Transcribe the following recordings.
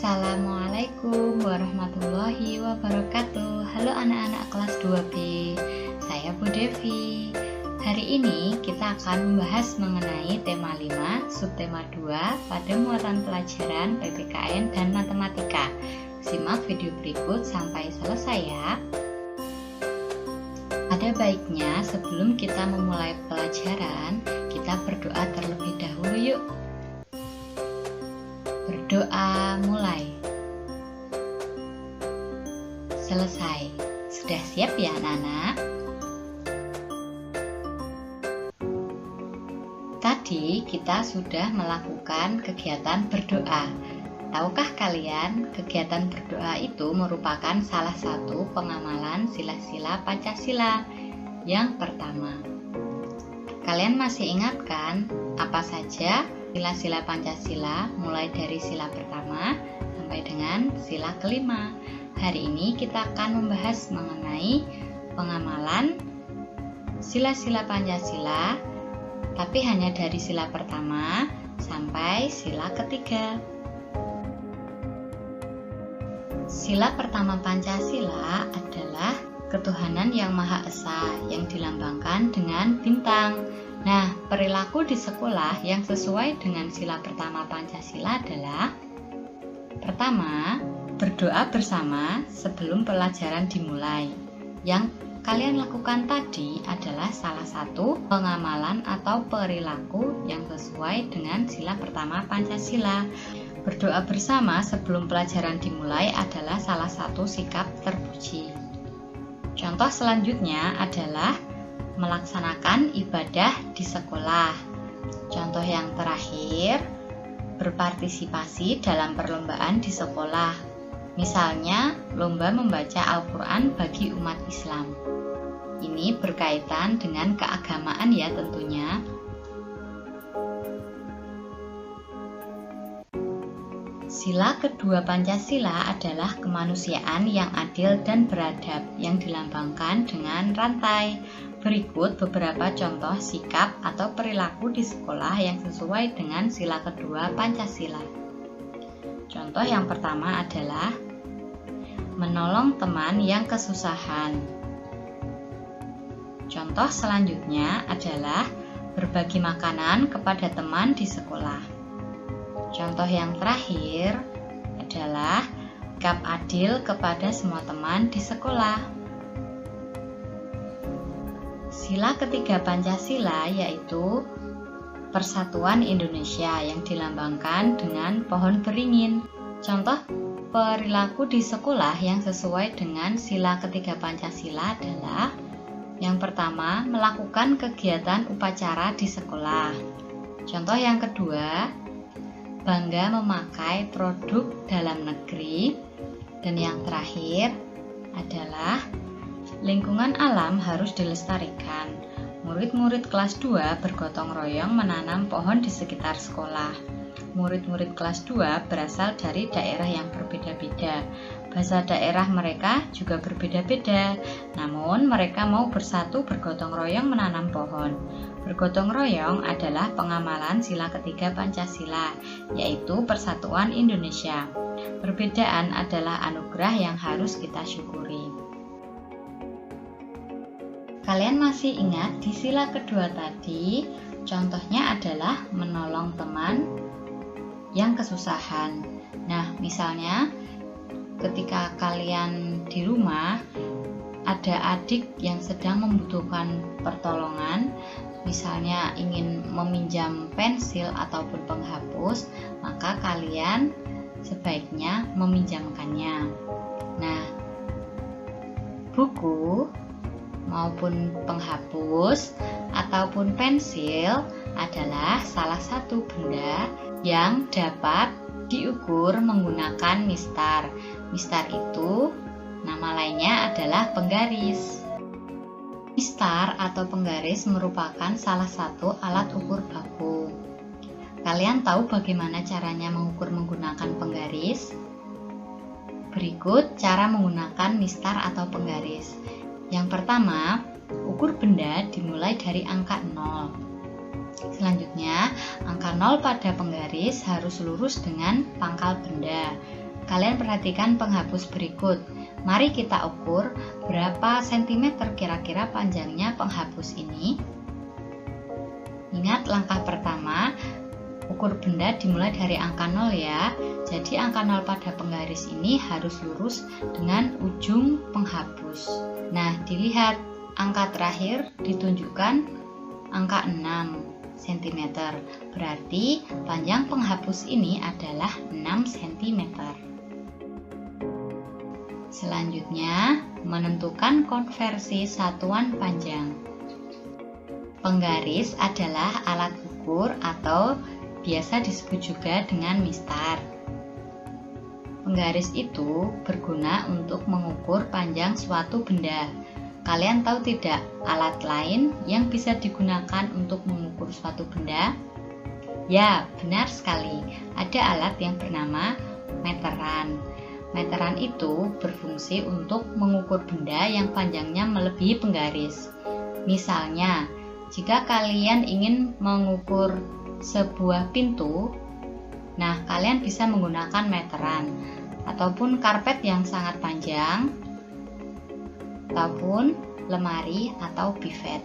Assalamualaikum warahmatullahi wabarakatuh. Halo anak-anak kelas 2B, saya Bu Devi. Hari ini kita akan membahas mengenai tema 5, subtema 2 pada muatan pelajaran PPKN dan Matematika. Simak video berikut sampai selesai ya. Ada baiknya sebelum kita memulai pelajaran, kita berdoa terlebih dahulu yuk. Berdoa mulai. Selesai. Sudah siap ya anak-anak? Tadi kita sudah melakukan kegiatan berdoa. Tahukah kalian, kegiatan berdoa itu merupakan salah satu pengamalan sila-sila Pancasila. Yang pertama, kalian masih ingat kan apa saja sila-sila Pancasila mulai dari sila pertama sampai dengan sila kelima? Hari ini kita akan membahas mengenai pengamalan sila-sila Pancasila, tapi hanya dari sila pertama sampai sila ketiga. Sila pertama Pancasila adalah ketuhanan yang Maha Esa yang dilambangkan dengan bintang. Nah, perilaku di sekolah yang sesuai dengan sila pertama Pancasila adalah: pertama, berdoa bersama sebelum pelajaran dimulai. Yang kalian lakukan tadi adalah salah satu pengamalan atau perilaku yang sesuai dengan sila pertama Pancasila. Berdoa bersama sebelum pelajaran dimulai adalah salah satu sikap terpuji. Contoh selanjutnya adalah melaksanakan ibadah di sekolah. Contoh yang terakhir, berpartisipasi dalam perlombaan di sekolah. Misalnya, lomba membaca Al-Quran bagi umat Islam. Ini berkaitan dengan keagamaan ya tentunya. Sila kedua Pancasila adalah kemanusiaan yang adil dan beradab yang dilambangkan dengan rantai. Berikut beberapa contoh sikap atau perilaku di sekolah yang sesuai dengan sila kedua Pancasila. Contoh yang pertama adalah menolong teman yang kesusahan. Contoh selanjutnya adalah berbagi makanan kepada teman di sekolah. Contoh yang terakhir adalah sikap adil kepada semua teman di sekolah. Sila ketiga Pancasila yaitu Persatuan Indonesia yang dilambangkan dengan pohon beringin. Contoh perilaku di sekolah yang sesuai dengan sila ketiga Pancasila adalah: yang pertama, melakukan kegiatan upacara di sekolah. Contoh yang kedua, bangga memakai produk dalam negeri. Dan yang terakhir adalah lingkungan alam harus dilestarikan. Murid-murid kelas 2 bergotong royong menanam pohon di sekitar sekolah. Murid-murid kelas 2 berasal dari daerah yang berbeda-beda. Bahasa daerah mereka juga berbeda-beda. Namun mereka mau bersatu bergotong royong menanam pohon. Bergotong royong adalah pengamalan sila ketiga Pancasila, yaitu Persatuan Indonesia. Perbedaan adalah anugerah yang harus kita syukuri. Kalian masih ingat di sila kedua tadi, contohnya adalah menolong teman yang kesusahan. Nah, misalnya ketika kalian di rumah ada adik yang sedang membutuhkan pertolongan, misalnya ingin meminjam pensil ataupun penghapus, maka kalian sebaiknya meminjamkannya. Nah, buku maupun penghapus ataupun pensil adalah salah satu benda yang dapat diukur menggunakan mistar. Mistar itu nama lainnya adalah penggaris. Mistar atau penggaris merupakan salah satu alat ukur baku. Kalian tahu bagaimana caranya mengukur menggunakan penggaris? Berikut cara menggunakan mistar atau penggaris. Yang pertama, ukur benda dimulai dari angka 0. Selanjutnya, angka 0 pada penggaris harus lurus dengan pangkal benda. Kalian perhatikan penghapus berikut. Mari kita ukur berapa sentimeter kira-kira panjangnya penghapus ini. Ingat langkah pertama, ukur benda dimulai dari angka 0 ya. Jadi angka 0 pada penggaris ini harus lurus dengan ujung penghapus. Nah, dilihat angka terakhir ditunjukkan angka 6 cm. Berarti panjang penghapus ini adalah 6 cm. Selanjutnya, menentukan konversi satuan panjang. Penggaris adalah alat ukur atau biasa disebut juga dengan mistar. Penggaris itu berguna untuk mengukur panjang suatu benda. Kalian tahu tidak alat lain yang bisa digunakan untuk mengukur suatu benda? Ya, benar sekali. Ada alat yang bernama meteran. Meteran itu berfungsi untuk mengukur benda yang panjangnya melebihi penggaris. Misalnya, jika kalian ingin mengukur sebuah pintu, nah kalian bisa menggunakan meteran ataupun karpet yang sangat panjang ataupun lemari atau bivet.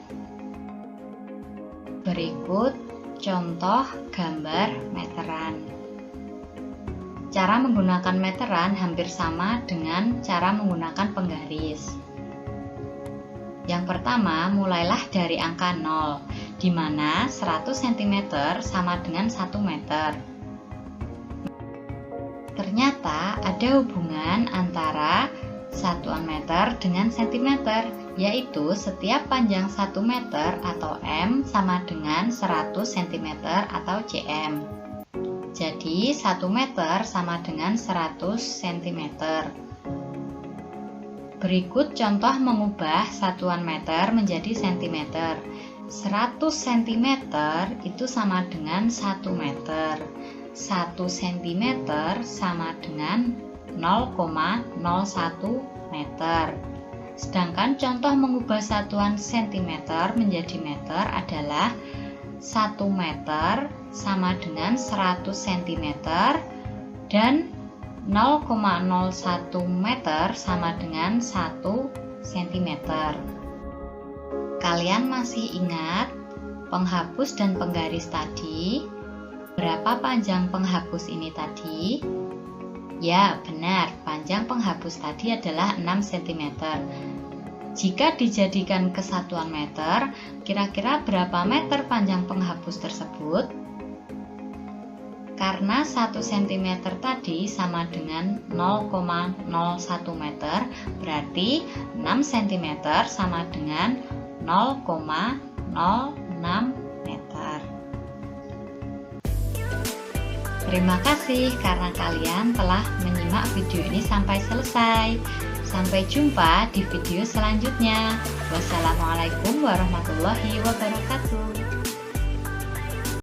Berikut contoh gambar meteran. Cara menggunakan meteran hampir sama dengan cara menggunakan penggaris. Yang pertama, mulailah dari angka 0, di mana 100 cm sama dengan 1 meter. Ternyata ada hubungan antara satuan meter dengan sentimeter, yaitu setiap panjang 1 meter atau M sama dengan 100 cm atau cm. Jadi 1 meter sama dengan 100 cm. Berikut contoh mengubah satuan meter menjadi sentimeter. 100 cm itu sama dengan 1 meter. 1 cm sama dengan 0,01 meter. Sedangkan contoh mengubah satuan sentimeter menjadi meter adalah 1 meter sama dengan 100 cm dan 0,01 meter sama dengan 1 cm. Kalian masih ingat penghapus dan penggaris tadi? Berapa panjang penghapus ini tadi? Ya, benar, panjang penghapus tadi adalah 6 cm. Jika dijadikan kesatuan meter, kira-kira berapa meter panjang penghapus tersebut? Karena 1 cm tadi sama dengan 0,01 meter, berarti 6 cm sama dengan 0,06 meter. Terima kasih karena kalian telah menyimak video ini sampai selesai. Sampai jumpa di video selanjutnya. Wassalamualaikum warahmatullahi wabarakatuh.